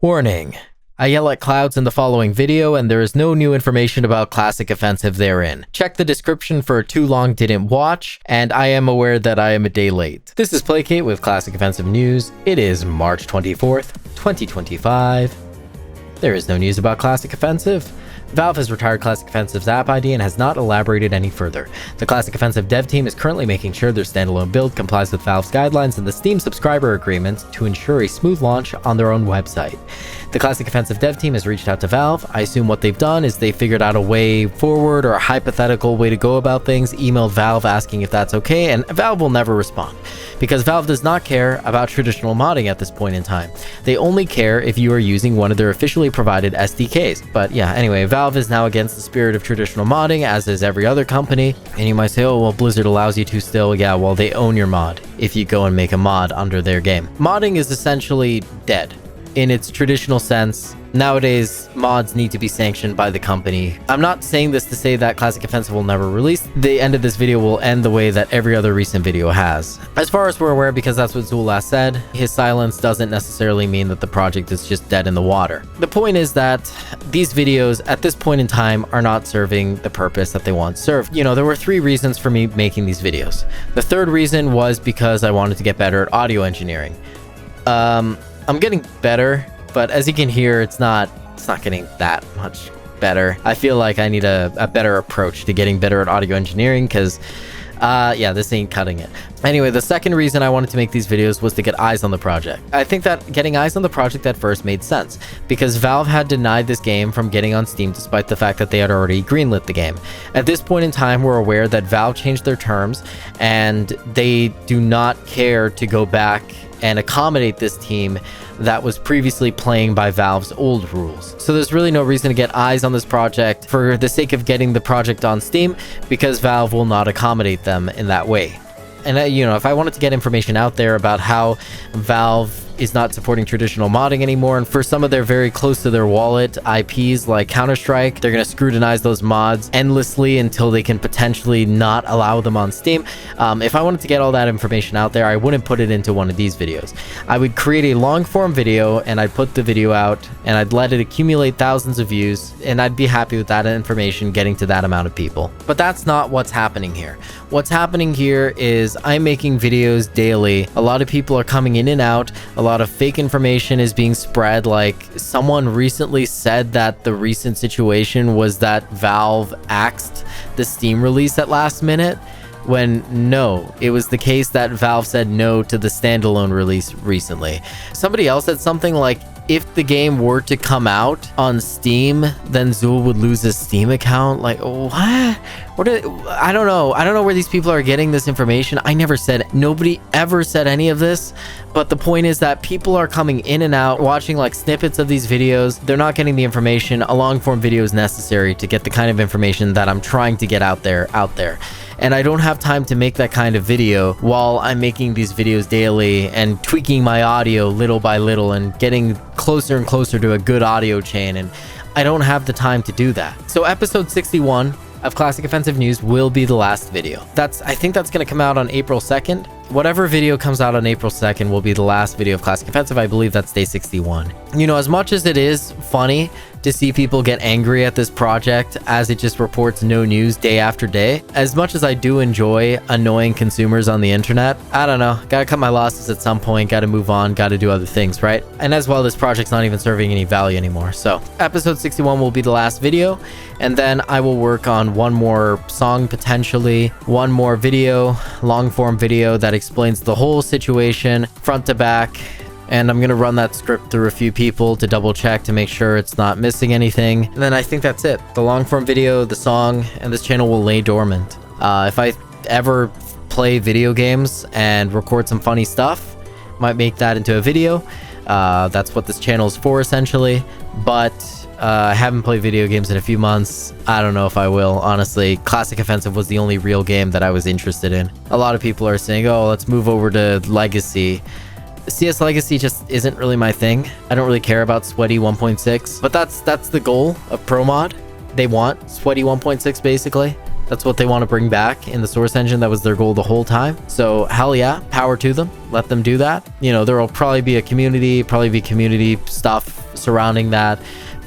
Warning. I yell at clouds in the following video, and there is no new information about Classic Offensive therein. Check the description for too long didn't watch, and I am aware that I am a day late. This is Placate with Classic Offensive News. It is March 24th, 2025. There is no news about Classic Offensive. Valve has retired Classic Offensive's app ID and has not elaborated any further. The Classic Offensive dev team is currently making sure their standalone build complies with Valve's guidelines and the Steam subscriber agreements to ensure a smooth launch on their own website. The Classic Offensive dev team has reached out to Valve. I assume what they've done is they figured out a way forward or a hypothetical way to go about things, emailed Valve asking if that's okay, and Valve will never respond. Because Valve does not care about traditional modding at this point in time. They only care if you are using one of their officially provided SDKs. But yeah, anyway, Valve is now against the spirit of traditional modding, as is every other company. And you might say, oh, well, Blizzard allows you to still. Yeah, well, they own your mod if you go and make a mod under their game. Modding is essentially dead. In its traditional sense, nowadays, mods need to be sanctioned by the company. I'm not saying this to say that Classic Offensive will never release. The end of this video will end the way that every other recent video has. As far as we're aware, because that's what Zool last said, his silence doesn't necessarily mean that the project is just dead in the water. The point is that these videos, at this point in time, are not serving the purpose that they once served. You know, there were 3 reasons for me making these videos. The third reason was because I wanted to get better at audio engineering. I'm getting better, but as you can hear, it's not getting that much better. I feel like I need a better approach to getting better at audio engineering because, yeah, this ain't cutting it. Anyway, the second reason I wanted to make these videos was to get eyes on the project. I think that getting eyes on the project at first made sense because Valve had denied this game from getting on Steam despite the fact that they had already greenlit the game. At this point in time, we're aware that Valve changed their terms and they do not care to go back and accommodate this team that was previously playing by Valve's old rules. So there's really no reason to get eyes on this project for the sake of getting the project on Steam because Valve will not accommodate them in that way. And you know, if I wanted to get information out there about how Valve is not supporting traditional modding anymore, and for some of their very close to their wallet IPs like Counter-Strike, they're going to scrutinize those mods endlessly until they can potentially not allow them on Steam. If I wanted to get all that information out there, I wouldn't put it into one of these videos. I would create a long form video and I'd put the video out and I'd let it accumulate thousands of views and I'd be happy with that information getting to that amount of people. But that's not what's happening here. What's happening here is I'm making videos daily. A lot of people are coming in and out. A lot of fake information is being spread. Like someone recently said that the recent situation was that Valve axed the Steam release at last minute, when no, it was the case that Valve said no to the standalone release recently. Somebody else said something like, if the game were to come out on Steam, then Zool would lose his Steam account. Like, what? I don't know. I don't know where these people are getting this information. I never said, nobody ever said any of this. But the point is that people are coming in and out, watching like snippets of these videos. They're not getting the information. A long form video is necessary to get the kind of information that I'm trying to get out there. And I don't have time to make that kind of video while I'm making these videos daily and tweaking my audio little by little and getting closer and closer to a good audio chain. And I don't have the time to do that. So episode 61 of Classic Offensive News will be the last video. I think that's going to come out on April 2nd. Whatever video comes out on April 2nd will be the last video of Classic Offensive. I believe that's day 61. You know, as much as it is funny to see people get angry at this project as it just reports no news day after day, as much as I do enjoy annoying consumers on the internet, I don't know, gotta cut my losses at some point, gotta move on, gotta do other things, right? And as well, this project's not even serving any value anymore. So episode 61 will be the last video, and then I will work on one more song, potentially one more video, long form video that explains the whole situation front to back. And I'm going to run that script through a few people to double check to make sure it's not missing anything. And then I think that's it. The long form video, the song, and this channel will lay dormant. If I ever play video games and record some funny stuff, might make that into a video. That's what this channel is for, essentially. But I haven't played video games in a few months. I don't know if I will, honestly. Classic Offensive was the only real game that I was interested in. A lot of people are saying, oh, let's move over to Legacy. CS Legacy just isn't really my thing. I don't really care about Sweaty 1.6, but that's the goal of ProMod. They want Sweaty 1.6 basically. That's what they want to bring back in the Source engine. That was their goal the whole time. So hell yeah, power to them. Let them do that. You know, there will probably be community stuff surrounding that.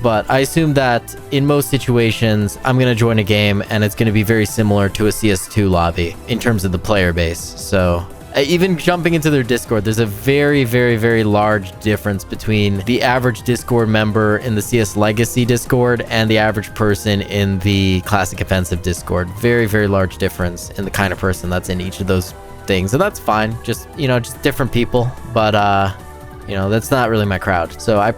But I assume that in most situations, I'm going to join a game and it's going to be very similar to a CS2 lobby in terms of the player base. So even jumping into their Discord, there's a very, very, very large difference between the average Discord member in the CS Legacy Discord and the average person in the Classic Offensive Discord. Very, very large difference in the kind of person that's in each of those things. And that's fine. Just, you know, just different people. But, you know, that's not really my crowd. So I'll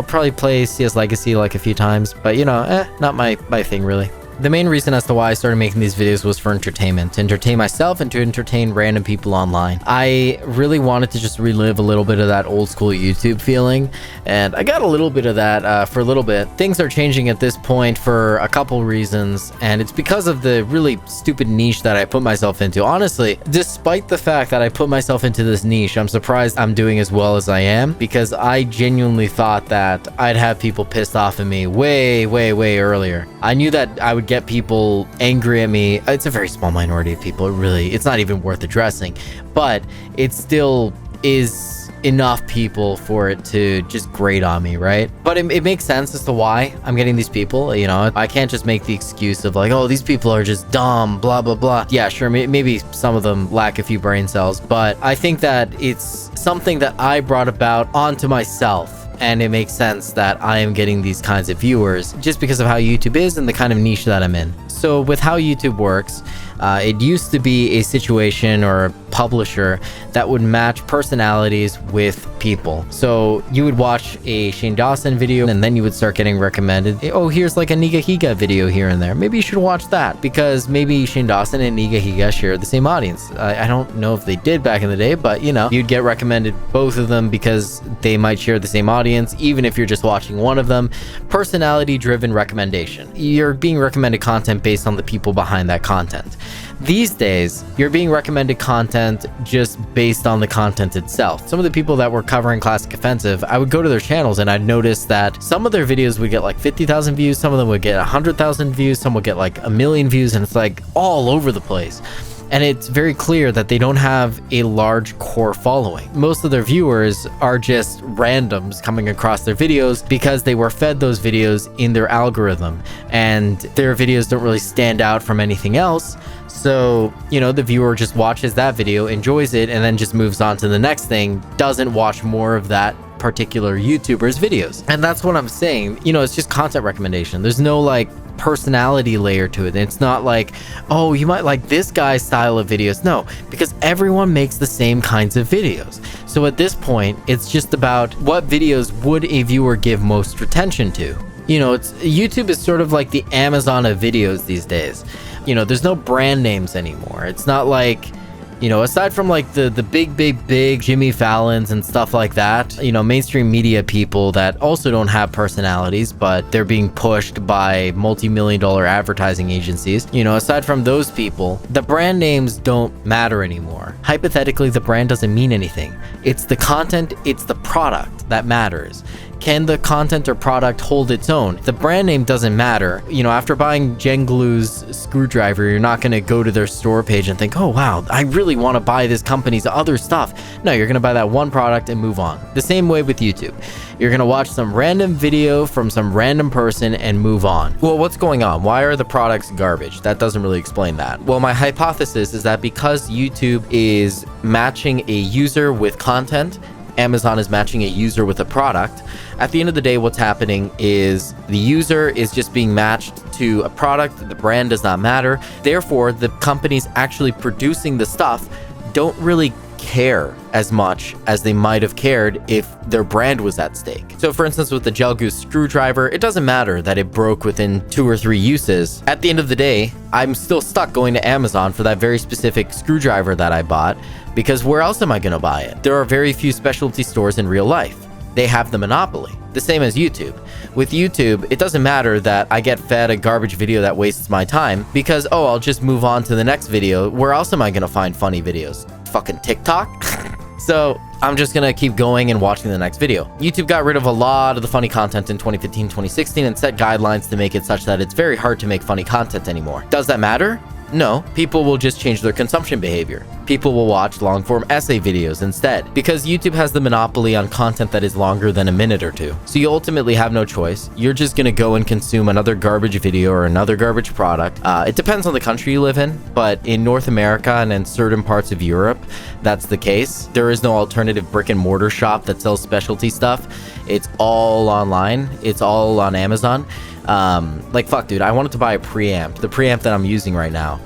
probably play CS Legacy like a few times, but you know, not my thing really. The main reason as to why I started making these videos was for entertainment, to entertain myself and to entertain random people online. I really wanted to just relive a little bit of that old school YouTube feeling, and I got a little bit of that for a little bit. Things are changing at this point for a couple reasons, and it's because of the really stupid niche that I put myself into. Honestly, despite the fact that I put myself into this niche, I'm surprised I'm doing as well as I am, because I genuinely thought that I'd have people pissed off at me way, way, way earlier. I knew that I would get people angry at me. It's a very small minority of people. It's not even worth addressing, but it still is enough people for it to just grate on me, right? But it makes sense as to why I'm getting these people. You know, I can't just make the excuse of like, oh, these people are just dumb, blah, blah, blah. Yeah, sure, maybe some of them lack a few brain cells, but I think that it's something that I brought about onto myself. And it makes sense that I am getting these kinds of viewers just because of how YouTube is and the kind of niche that I'm in. So with how YouTube works, it used to be a situation or a publisher that would match personalities with people. So you would watch a Shane Dawson video and then you would start getting recommended, oh, here's like a Nigahiga video here and there. Maybe you should watch that because maybe Shane Dawson and Nigahiga share the same audience. I don't know if they did back in the day, but you know, you'd get recommended both of them because they might share the same audience, even if you're just watching one of them. Personality driven recommendation. You're being recommended content based on the people behind that content. These days, you're being recommended content just based on the content itself. Some of the people that were covering Classic Offensive, I would go to their channels and I'd notice that some of their videos would get like 50,000 views, some of them would get 100,000 views, some would get like 1 million views, and it's like all over the place. And it's very clear that they don't have a large core following. Most of their viewers are just randoms coming across their videos because they were fed those videos in their algorithm, and their videos don't really stand out from anything else. So, you know, the viewer just watches that video, enjoys it, and then just moves on to the next thing, doesn't watch more of that particular YouTuber's videos. And that's what I'm saying. You know, it's just content recommendation. There's no like personality layer to it. It's not like, oh, you might like this guy's style of videos. No, because everyone makes the same kinds of videos. So at this point, it's just about what videos would a viewer give most attention to. You know, YouTube is sort of like the Amazon of videos these days. You know, there's no brand names anymore. It's not like, you know, aside from like the big Jimmy Fallons and stuff like that, you know, mainstream media people that also don't have personalities, but they're being pushed by multi-million-dollar advertising agencies. You know, aside from those people, the brand names don't matter anymore. Hypothetically, the brand doesn't mean anything. It's the content, it's the product that matters. Can the content or product hold its own? The brand name doesn't matter. You know, after buying Genglu's screwdriver, you're not going to go to their store page and think, oh, wow, I really want to buy this company's other stuff. No, you're going to buy that one product and move on. The same way with YouTube. You're going to watch some random video from some random person and move on. Well, what's going on? Why are the products garbage? That doesn't really explain that. Well, my hypothesis is that because YouTube is matching a user with content, Amazon is matching a user with a product. At the end of the day, what's happening is the user is just being matched to a product. The brand does not matter. Therefore, the companies actually producing the stuff don't really care as much as they might have cared if their brand was at stake. So for instance, with the Genglu screwdriver, it doesn't matter that it broke within 2 or 3 uses. At the end of the day, I'm still stuck going to Amazon for that very specific screwdriver that I bought, because where else am I going to buy it? There are very few specialty stores in real life. They have the monopoly. The same as YouTube. With YouTube, it doesn't matter that I get fed a garbage video that wastes my time because, oh, I'll just move on to the next video. Where else am I going to find funny videos? Fucking TikTok? So I'm just going to keep going and watching the next video. YouTube got rid of a lot of the funny content in 2015, 2016 and set guidelines to make it such that it's very hard to make funny content anymore. Does that matter? No, people will just change their consumption behavior. People will watch long-form essay videos instead, because YouTube has the monopoly on content that is longer than a minute or two. So you ultimately have no choice. You're just gonna go and consume another garbage video or another garbage product. It depends on the country you live in, but in North America and in certain parts of Europe, that's the case. There is no alternative brick and mortar shop that sells specialty stuff. It's all online. It's all on Amazon. Like, fuck, dude, I wanted to buy a preamp. The preamp that I'm using right now,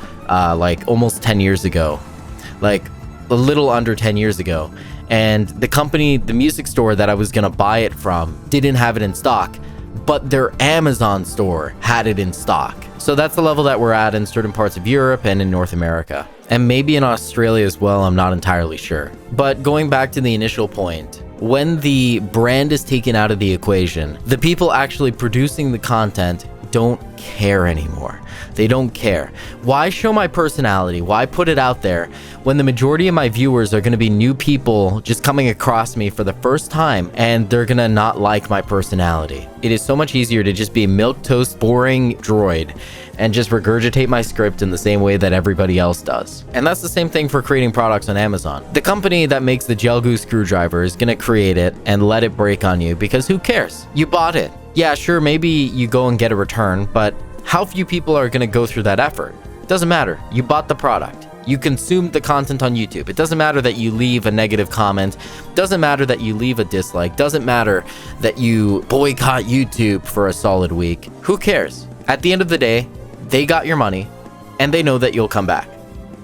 like almost 10 years ago. Like a little under 10 years ago. And the company, the music store that I was gonna buy it from didn't have it in stock, but their Amazon store had it in stock. So that's the level that we're at in certain parts of Europe and in North America. And maybe in Australia as well, I'm not entirely sure. But going back to the initial point, when the brand is taken out of the equation, the people actually producing the content don't care anymore. They don't care. Why show my personality? Why put it out there when the majority of my viewers are going to be new people just coming across me for the first time and they're going to not like my personality? It is so much easier to just be a milquetoast, boring droid and just regurgitate my script in the same way that everybody else does. And that's the same thing for creating products on Amazon. The company that makes the gel goo screwdriver is going to create it and let it break on you because who cares? You bought it. Yeah, sure, maybe you go and get a return, but how few people are going to go through that effort? It doesn't matter. You bought the product. You consumed the content on YouTube. It doesn't matter that you leave a negative comment. It doesn't matter that you leave a dislike. It doesn't matter that you boycott YouTube for a solid week. Who cares? At the end of the day, they got your money and they know that you'll come back.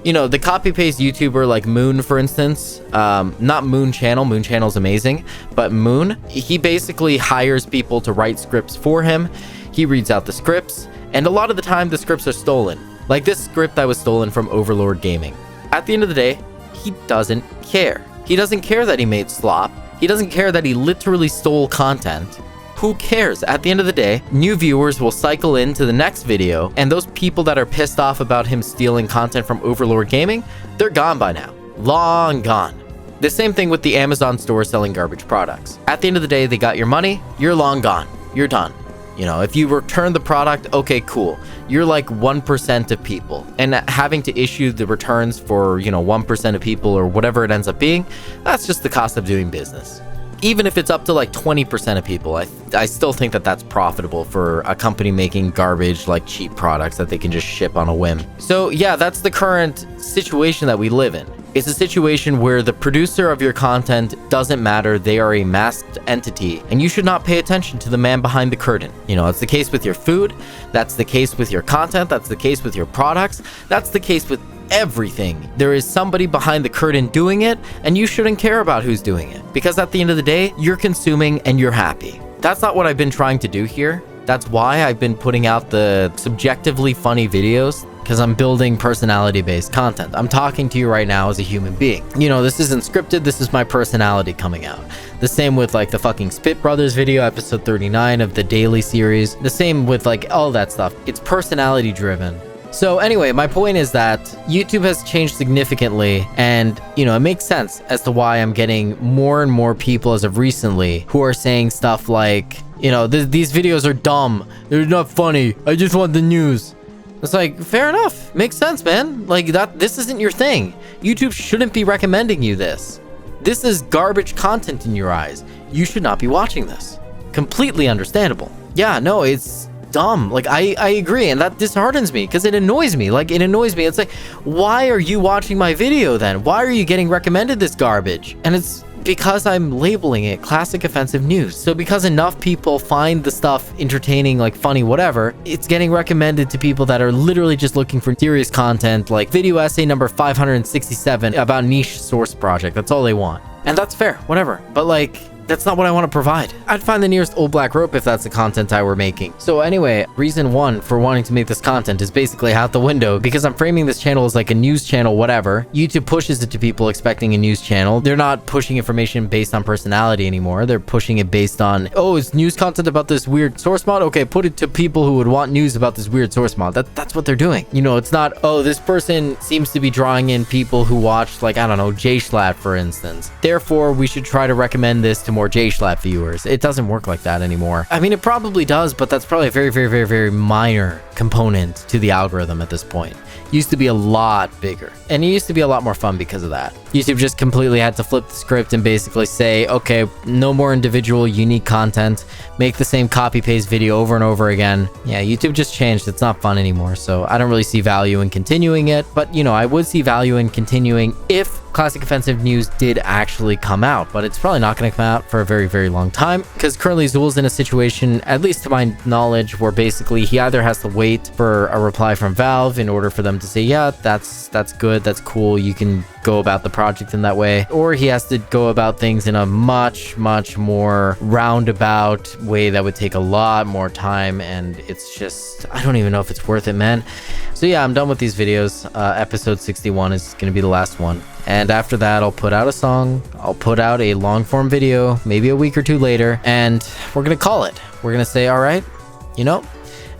You know, the copy-paste YouTuber like Moon, for instance, not Moon Channel, Moon Channel's amazing, but Moon, he basically hires people to write scripts for him. He reads out the scripts, and a lot of the time the scripts are stolen. Like this script that was stolen from Overlord Gaming. At the end of the day, he doesn't care. He doesn't care that he made slop. He doesn't care that he literally stole content. Who cares? At the end of the day, new viewers will cycle into the next video, and those people that are pissed off about him stealing content from Overlord Gaming, they're gone by now. Long gone. The same thing with the Amazon store selling garbage products. At the end of the day, they got your money, you're long gone. You're done. You know, if you return the product, okay, cool. You're like 1% of people. And having to issue the returns for, 1% of people or whatever it ends up being, that's just the cost of doing business. Even if it's up to like 20% of people, I still think that that's profitable for a company making garbage, like cheap products that they can just ship on a whim. So yeah, that's the current situation that we live in. It's a situation where the producer of your content doesn't matter. They are a masked entity, and you should not pay attention to the man behind the curtain. It's the case with your food. That's the case with your content. That's the case with your products. That's the case with everything. There is somebody behind the curtain doing it, and you shouldn't care about who's doing it, because at the end of the day, you're consuming and you're happy. That's not what I've been trying to do here. That's why I've been putting out the subjectively funny videos, because I'm building personality-based content. I'm talking to you right now as a human being. This isn't scripted. This is my personality coming out. The same with like the fucking Spit Brothers video, episode 39 of the daily series. The same with like all that stuff. It's personality driven. So anyway, my point is that YouTube has changed significantly, and it makes sense as to why I'm getting more and more people as of recently who are saying stuff like, these videos are dumb, they're not funny, I just want the news. It's like, fair enough, makes sense, man. Like this isn't your thing. YouTube shouldn't be recommending you this. This is garbage content in your eyes. You should not be watching this. Completely understandable. Yeah, no, it's dumb. Like I agree, and that disheartens me because it annoys me. It's like, why are you watching my video then? Why are you getting recommended this garbage? And it's because I'm labeling it classic offensive news. So because enough people find the stuff entertaining, like funny, whatever, it's getting recommended to people that are literally just looking for serious content, like video essay number 567 about niche source project. That's all they want. And that's fair, whatever. But like, that's not what I want to provide. I'd find the nearest old black rope if that's the content I were making. So anyway, reason one for wanting to make this content is basically out the window because I'm framing this channel as like a news channel, whatever. YouTube pushes it to people expecting a news channel. They're not pushing information based on personality anymore. They're pushing it based on, oh, it's news content about this weird source mod? Okay, put it to people who would want news about this weird source mod. That's what they're doing. It's not, oh, this person seems to be drawing in people who watch, like, I don't know, J Schlatt, for instance. Therefore, we should try to recommend this to more more J-Schlap viewers. It doesn't work like that anymore. I mean, it probably does, but that's probably a very, very, very, very minor component to the algorithm at this point. Used to be a lot bigger, and it used to be a lot more fun because of that. YouTube just completely had to flip the script and basically say, okay, no more individual unique content, make the same copy paste video over and over again. Yeah, YouTube just changed. It's not fun anymore, so I don't really see value in continuing it, but you know, I would see value in continuing if Classic Offensive news did actually come out, but it's probably not going to come out for a very, very long time, because currently Zool's in a situation, at least to my knowledge, where basically he either has to wait for a reply from Valve in order for them to say, yeah, that's good, that's cool, you can go about the project in that way, or he has to go about things in a much, much more roundabout way that would take a lot more time, and it's just, I don't even know if it's worth it, man. So yeah, I'm done with these videos. Episode 61 is going to be the last one. And after that, I'll put out a song, I'll put out a long form video, maybe a week or two later, and we're going to call it. We're going to say, all right, you know,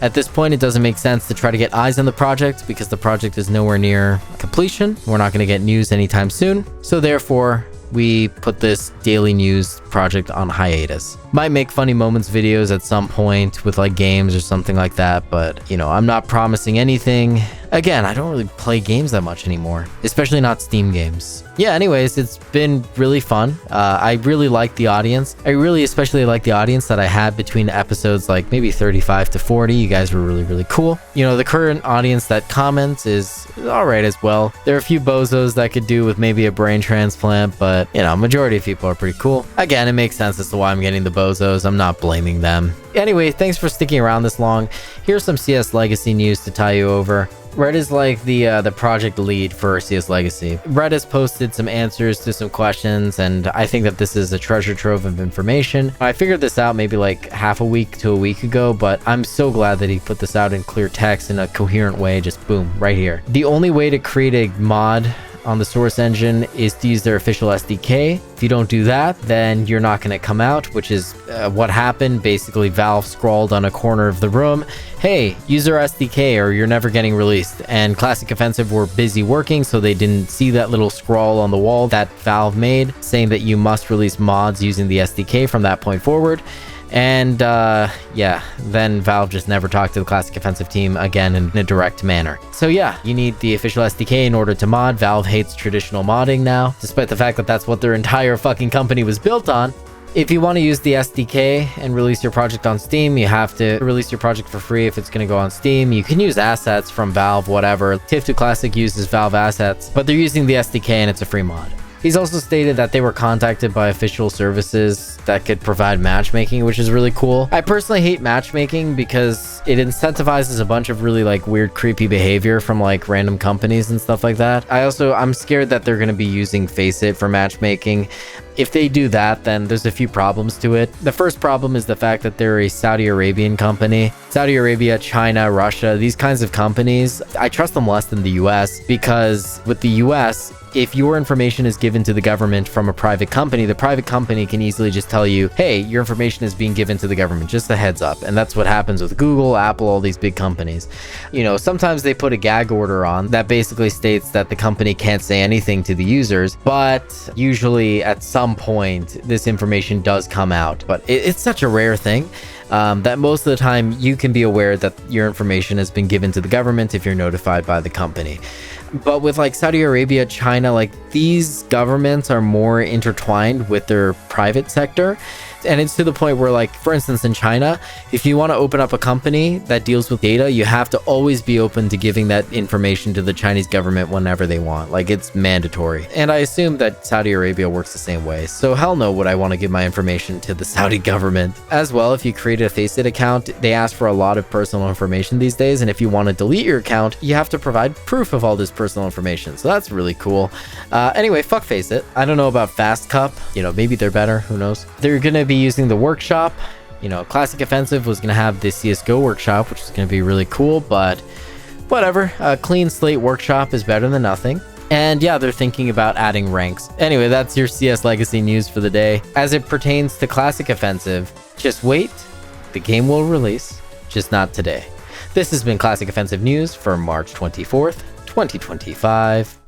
at this point, it doesn't make sense to try to get eyes on the project because the project is nowhere near completion. We're not going to get news anytime soon. So therefore, we put this daily news project on hiatus. Might make funny moments videos at some point with like games or something like that, but you know, I'm not promising anything. Again, I don't really play games that much anymore, especially not Steam games. Yeah, anyways, it's been really fun. I really like the audience. I really especially like the audience that I had between episodes like maybe 35 to 40. You guys were really, really cool. You know, the current audience that comments is all right as well. There are a few bozos that could do with maybe a brain transplant, but you know, majority of people are pretty cool. Again, it makes sense as to why I'm getting the bozos. I'm not blaming them. Anyway, thanks for sticking around this long. Here's some CS Legacy news to tie you over. Red is like the project lead for CS Legacy. Red has posted some answers to some questions, and I think that this is a treasure trove of information. I figured this out maybe like half a week to a week ago, but I'm so glad that he put this out in clear text in a coherent way, just boom, right here. The only way to create a mod on the source engine is to use their official SDK. If you don't do that, then you're not going to come out, which is what happened. Basically, Valve scrawled on a corner of the room, hey, use our SDK or you're never getting released. And Classic Offensive were busy working, so they didn't see that little scrawl on the wall that Valve made saying that you must release mods using the SDK from that point forward. And yeah, then Valve just never talked to the Classic Offensive team again in a direct manner. So yeah, you need the official SDK in order to mod. Valve hates traditional modding now, despite the fact that that's what their entire fucking company was built on. If you want to use the SDK and release your project on Steam, you have to release your project for free if it's going to go on Steam. You can use assets from Valve, whatever. TIF2 Classic uses Valve assets, but they're using the SDK and it's a free mod. He's also stated that they were contacted by official services that could provide matchmaking, which is really cool. I personally hate matchmaking because it incentivizes a bunch of really like weird, creepy behavior from like random companies and stuff like that. I'm scared that they're going to be using Faceit for matchmaking. If they do that, then there's a few problems to it. The first problem is the fact that they're a Saudi Arabian company. Saudi Arabia, China, Russia, these kinds of companies, I trust them less than the US, because with the US, if your information is given to the government from a private company, the private company can easily just tell you, hey, your information is being given to the government, just a heads up. And that's what happens with Google, Apple, all these big companies. You know, sometimes they put a gag order on that basically states that the company can't say anything to the users, but usually at some point, this information does come out. But it's such a rare thing. That most of the time you can be aware that your information has been given to the government if you're notified by the company. But with like Saudi Arabia, China, like these governments are more intertwined with their private sector. And it's to the point where, like, for instance, in China, if you want to open up a company that deals with data, you have to always be open to giving that information to the Chinese government whenever they want. Like, it's mandatory. And I assume that Saudi Arabia works the same way. So hell no would I want to give my information to the Saudi government. As well, if you create a Faceit account, they ask for a lot of personal information these days. And if you want to delete your account, you have to provide proof of all this personal information. So that's really cool. Anyway, fuck Faceit. I don't know about Fast Cup. You know, maybe they're better. Who knows? They're going to be using the workshop. You know, Classic Offensive was going to have the CSGO workshop, which is going to be really cool, but whatever. A clean slate workshop is better than nothing. And yeah, they're thinking about adding ranks. Anyway, that's your CS Legacy news for the day. As it pertains to Classic Offensive, just wait. The game will release, just not today. This has been Classic Offensive News for March 24th, 2025.